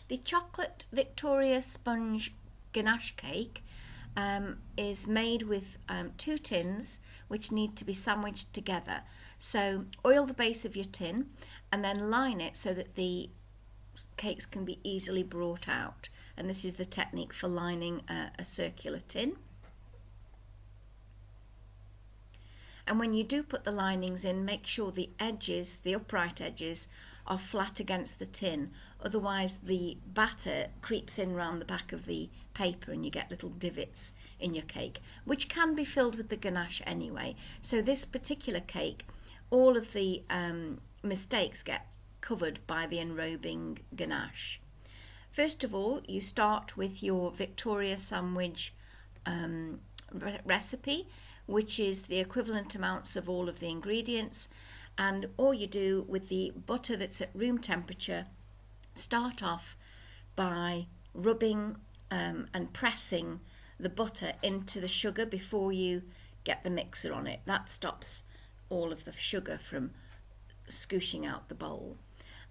The chocolate Victoria sponge ganache cake is made with 2 tins which need to be sandwiched together. So oil the base of your tin and then line it so that the cakes can be easily brought out. And this is the technique for lining a circular tin. And when you do put the linings in, make sure the edges, the upright edges, are flat against the tin. Otherwise the batter creeps in round the back of the paper and you get little divots in your cake, which can be filled with the ganache anyway. So this particular cake, all of the mistakes get covered by the enrobing ganache. First of all, you start with your Victoria sandwich recipe, which is the equivalent amounts of all of the ingredients, and all you do with the butter that's at room temperature, start off by rubbing and pressing the butter into the sugar before you get the mixer on it. That stops all of the sugar from scooshing out the bowl.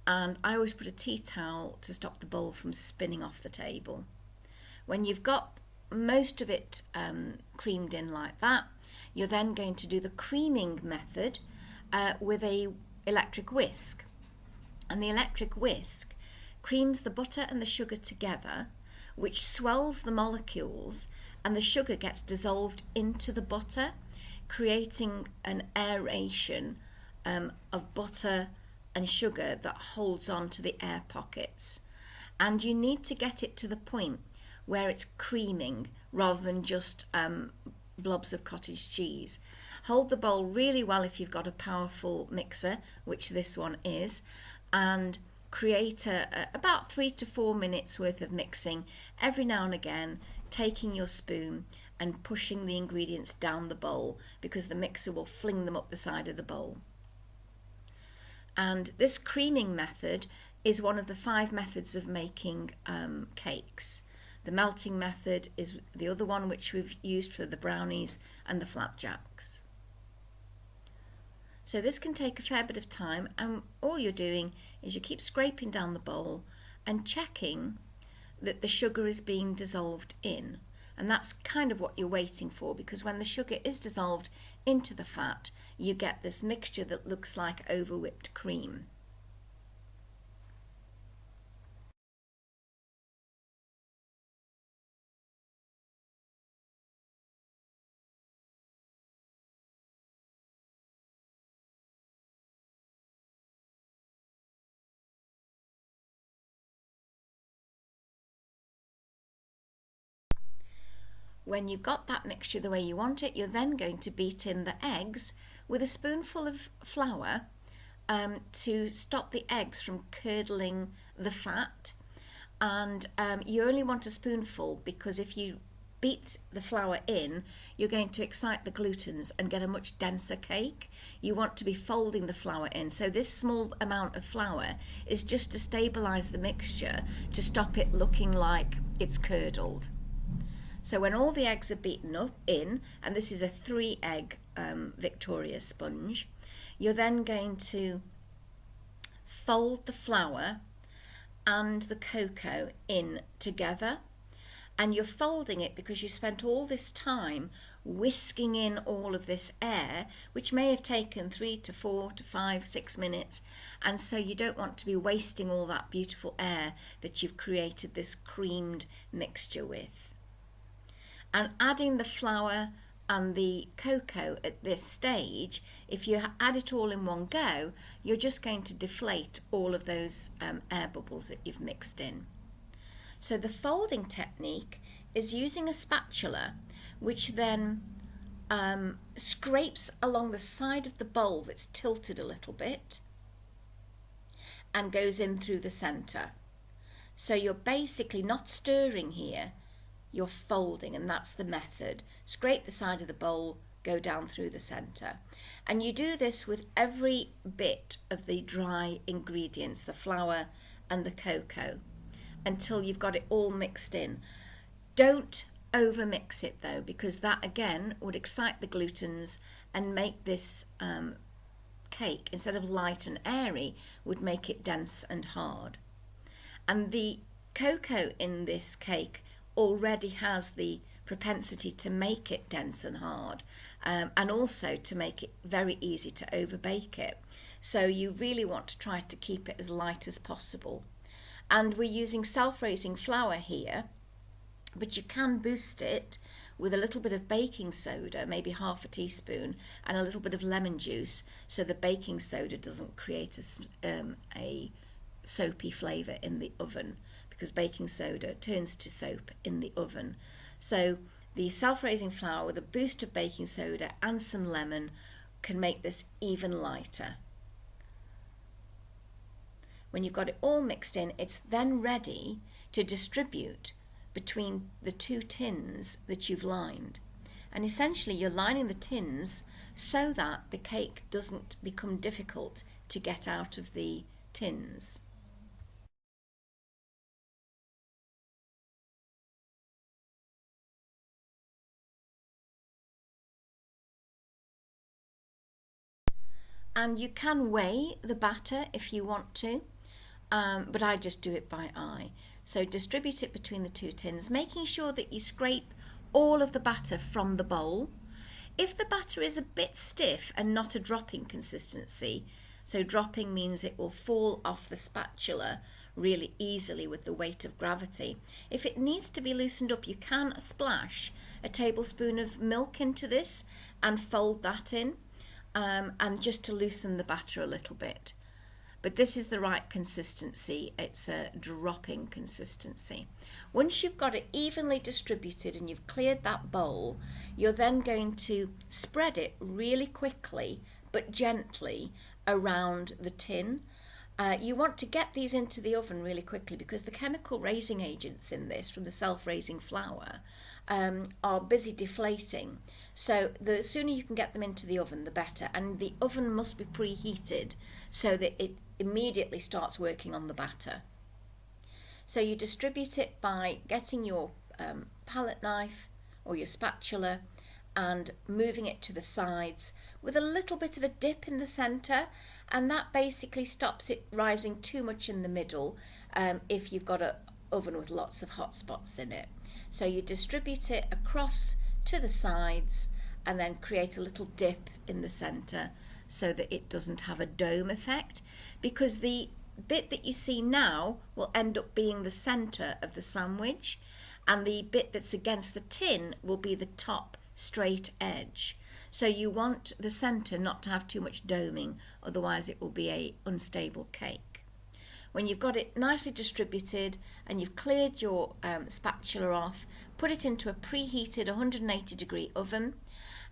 And I always put a tea towel to stop the bowl from spinning off the table. When you've got most of it creamed in like that, you're then going to do the creaming method with a electric whisk. And the electric whisk creams the butter and the sugar together, which swells the molecules, and the sugar gets dissolved into the butter, creating an aeration of butter and sugar that holds on to the air pockets. And you need to get it to the point where it's creaming rather than just blobs of cottage cheese. Hold the bowl really well if you've got a powerful mixer, which this one is, and create about 3 to 4 minutes worth of mixing every now and again, taking your spoon and pushing the ingredients down the bowl, because the mixer will fling them up the side of the bowl. And this creaming method is one of the 5 methods of making cakes. The melting method is the other one, which we've used for the brownies and the flapjacks. So this can take a fair bit of time, and all you're doing is you keep scraping down the bowl and checking that the sugar is being dissolved in. And that's kind of what you're waiting for, because when the sugar is dissolved into the fat, you get this mixture that looks like over whipped cream. When you've got that mixture the way you want it, you're then going to beat in the eggs with a spoonful of flour to stop the eggs from curdling the fat. And you only want a spoonful, because if you beat the flour in, you're going to excite the glutens and get a much denser cake. You want to be folding the flour in. So this small amount of flour is just to stabilise the mixture, to stop it looking like it's curdled. So when all the eggs are beaten up in, and this is a 3-egg Victoria sponge, you're then going to fold the flour and the cocoa in together. And you're folding it because you spent all this time whisking in all of this air, which may have taken 3 to 4 to 5, 6 minutes. And so you don't want to be wasting all that beautiful air that you've created this creamed mixture with. And adding the flour and the cocoa at this stage, if you add it all in one go, you're just going to deflate all of those air bubbles that you've mixed in. So the folding technique is using a spatula, which then scrapes along the side of the bowl that's tilted a little bit and goes in through the centre. So you're basically not stirring here, you're folding, and that's the method. Scrape the side of the bowl, go down through the centre. And you do this with every bit of the dry ingredients, the flour and the cocoa, until you've got it all mixed in. Don't over mix it though, because that again would excite the glutens and make this cake, instead of light and airy, would make it dense and hard. And the cocoa in this cake already has the propensity to make it dense and hard, and also to make it very easy to overbake it. So you really want to try to keep it as light as possible. And we're using self-raising flour here, but you can boost it with a little bit of baking soda, maybe half a teaspoon, and a little bit of lemon juice, so the baking soda doesn't create a soapy flavour in the oven, because baking soda turns to soap in the oven. So the self-raising flour with a boost of baking soda and some lemon can make this even lighter. When you've got it all mixed in, it's then ready to distribute between the two tins that you've lined. And essentially you're lining the tins so that the cake doesn't become difficult to get out of the tins. And you can weigh the batter if you want to, but I just do it by eye. So distribute it between the two tins, making sure that you scrape all of the batter from the bowl. If the batter is a bit stiff and not a dropping consistency, so dropping means it will fall off the spatula really easily with the weight of gravity. If it needs to be loosened up, you can splash a tablespoon of milk into this and fold that in, and just to loosen the batter a little bit. But this is the right consistency. It's a dropping consistency. Once you've got it evenly distributed and you've cleared that bowl, you're then going to spread it really quickly but gently around the tin. You want to get these into the oven really quickly because the chemical raising agents in this from the self-raising flour are busy deflating. So the sooner you can get them into the oven, the better. And the oven must be preheated so that it immediately starts working on the batter. So you distribute it by getting your palette knife or your spatula and moving it to the sides with a little bit of a dip in the centre, and that basically stops it rising too much in the middle if you've got an oven with lots of hot spots in it. So you distribute it across to the sides and then create a little dip in the centre so that it doesn't have a dome effect, because the bit that you see now will end up being the centre of the sandwich, and the bit that's against the tin will be the top straight edge. So you want the centre not to have too much doming, otherwise it will be an unstable cake. When you've got it nicely distributed and you've cleared your spatula off, put it into a preheated 180-degree oven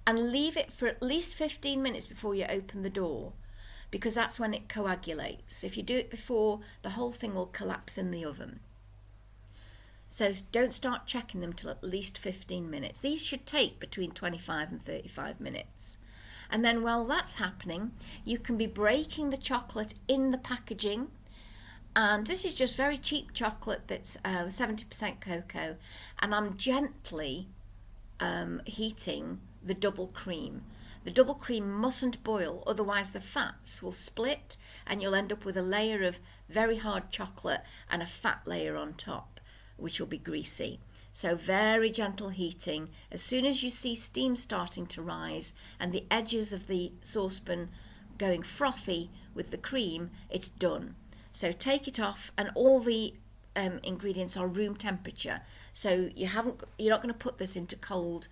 and leave it for at least 15 minutes before you open the door, because that's when it coagulates. If you do it before, the whole thing will collapse in the oven. So don't start checking them till at least 15 minutes. These should take between 25 and 35 minutes. And then while that's happening, you can be breaking the chocolate in the packaging. And this is just very cheap chocolate that's 70% cocoa. And I'm gently heating the double cream. The double cream mustn't boil, otherwise the fats will split and you'll end up with a layer of very hard chocolate and a fat layer on top, which will be greasy. So very gentle heating. As soon as you see steam starting to rise and the edges of the saucepan going frothy with the cream, it's done. So take it off, and all the ingredients are room temperature. So you're not going to put this into cold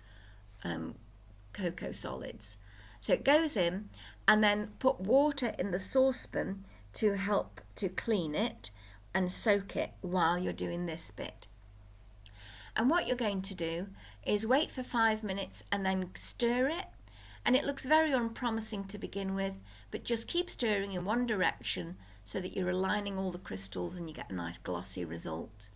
cocoa solids. So it goes in, and then put water in the saucepan to help to clean it and soak it while you're doing this bit. And what you're going to do is wait for 5 minutes and then stir it. And it looks very unpromising to begin with, but just keep stirring in one direction so that you're aligning all the crystals and you get a nice glossy result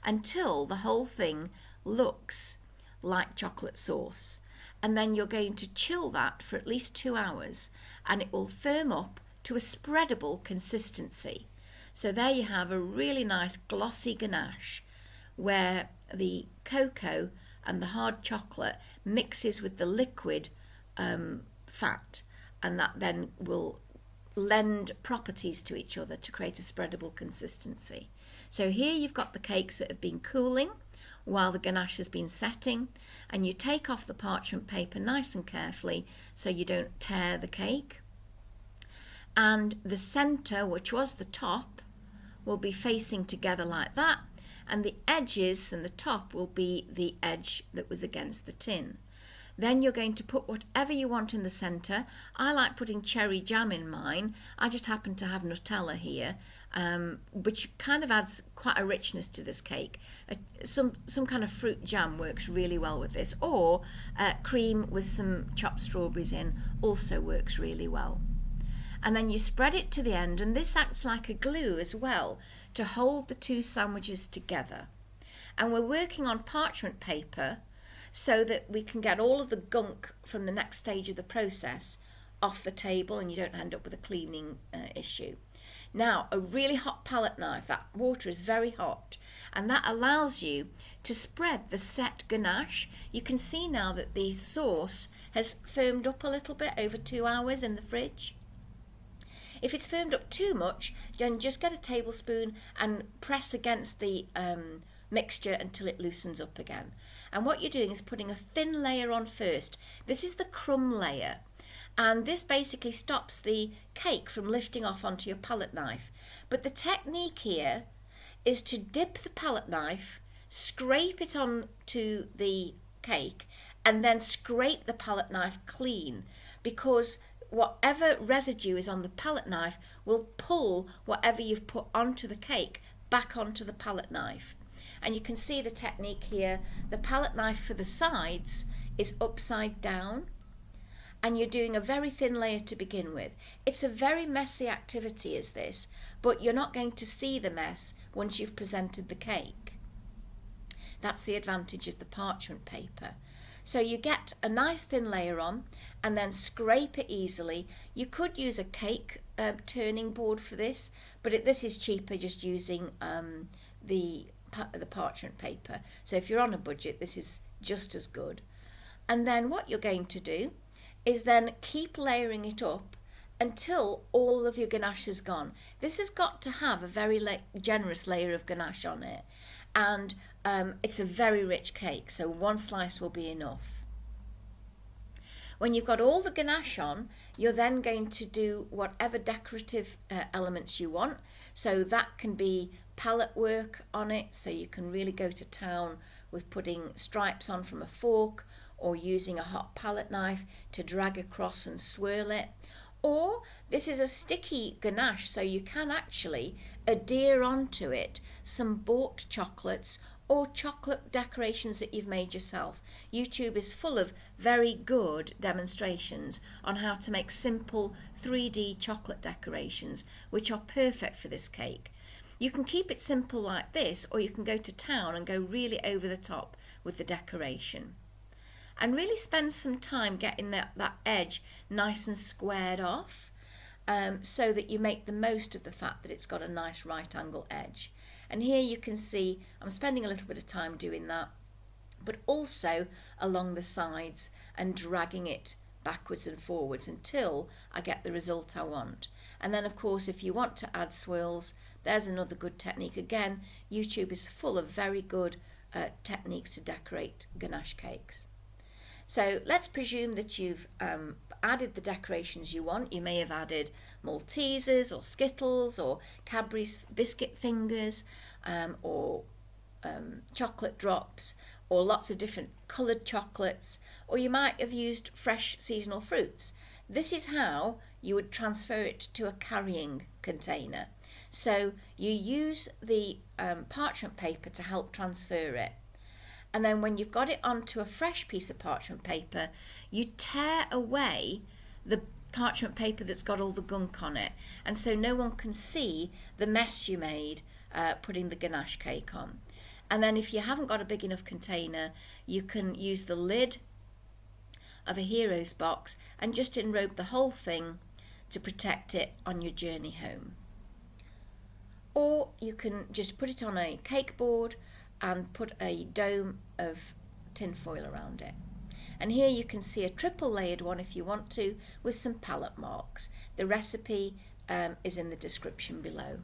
until the whole thing looks like chocolate sauce. And then you're going to chill that for at least 2 hours and it will firm up to a spreadable consistency. So there you have a really nice glossy ganache where the cocoa and the hard chocolate mixes with the liquid fat, and that then will lend properties to each other to create a spreadable consistency. So here you've got the cakes that have been cooling while the ganache has been setting, and you take off the parchment paper nice and carefully so you don't tear the cake. And the centre, which was the top, will be facing together like that, and the edges and the top will be the edge that was against the tin. Then you're going to put whatever you want in the centre. I like putting cherry jam in mine. I just happen to have Nutella here, which kind of adds quite a richness to this cake. Some kind of fruit jam works really well with this, or cream with some chopped strawberries in also works really well. And then you spread it to the end, and this acts like a glue as well to hold the two sandwiches together. And we're working on parchment paper so that we can get all of the gunk from the next stage of the process off the table, and you don't end up with a cleaning issue. Now, a really hot palette knife, that water is very hot, and that allows you to spread the set ganache. You can see now that the sauce has firmed up a little bit over 2 hours in the fridge. If it's firmed up too much, then just get a tablespoon and press against the mixture until it loosens up again. And what you're doing is putting a thin layer on first. This is the crumb layer, and this basically stops the cake from lifting off onto your palette knife. But the technique here is to dip the palette knife, scrape it onto the cake, and then scrape the palette knife clean, because whatever residue is on the palette knife will pull whatever you've put onto the cake back onto the palette knife. And you can see the technique here. The palette knife for the sides is upside down, and you're doing a very thin layer to begin with. It's a very messy activity, is this, but you're not going to see the mess once you've presented the cake. That's the advantage of the parchment paper. So you get a nice thin layer on and then scrape it easily. You could use a cake turning board for this, but this is cheaper just using the parchment paper. So if you're on a budget, this is just as good. And then what you're going to do is then keep layering it up until all of your ganache is gone. This has got to have a very generous layer of ganache on it, and it's a very rich cake, so one slice will be enough. When you've got all the ganache on, you're then going to do whatever decorative elements you want. So that can be palette work on it, so you can really go to town with putting stripes on from a fork, or using a hot palette knife to drag across and swirl it. Or this is a sticky ganache, so you can actually adhere onto it some bought chocolates or chocolate decorations that you've made yourself. YouTube is full of very good demonstrations on how to make simple 3D chocolate decorations, which are perfect for this cake. You can keep it simple like this, or you can go to town and go really over the top with the decoration. And really spend some time getting that edge nice and squared off, so that you make the most of the fact that it's got a nice right angle edge. And here you can see I'm spending a little bit of time doing that, but also along the sides and dragging it backwards and forwards until I get the result I want. And then of course, if you want to add swirls, there's another good technique. Again, YouTube is full of very good techniques to decorate ganache cakes. So let's presume that you've added the decorations you want. You may have added Maltesers or Skittles or Cadbury's biscuit fingers, or chocolate drops, or lots of different coloured chocolates, or you might have used fresh seasonal fruits. This is how you would transfer it to a carrying container. So you use the parchment paper to help transfer it. And then when you've got it onto a fresh piece of parchment paper, you tear away the parchment paper that's got all the gunk on it. And so no one can see the mess you made putting the ganache cake on. And then if you haven't got a big enough container, you can use the lid of a Heroes box and just enrobe the whole thing to protect it on your journey home. Or you can just put it on a cake board and put a dome of tin foil around it. And here you can see a triple layered one if you want to, with some palette marks. The recipe is in the description below.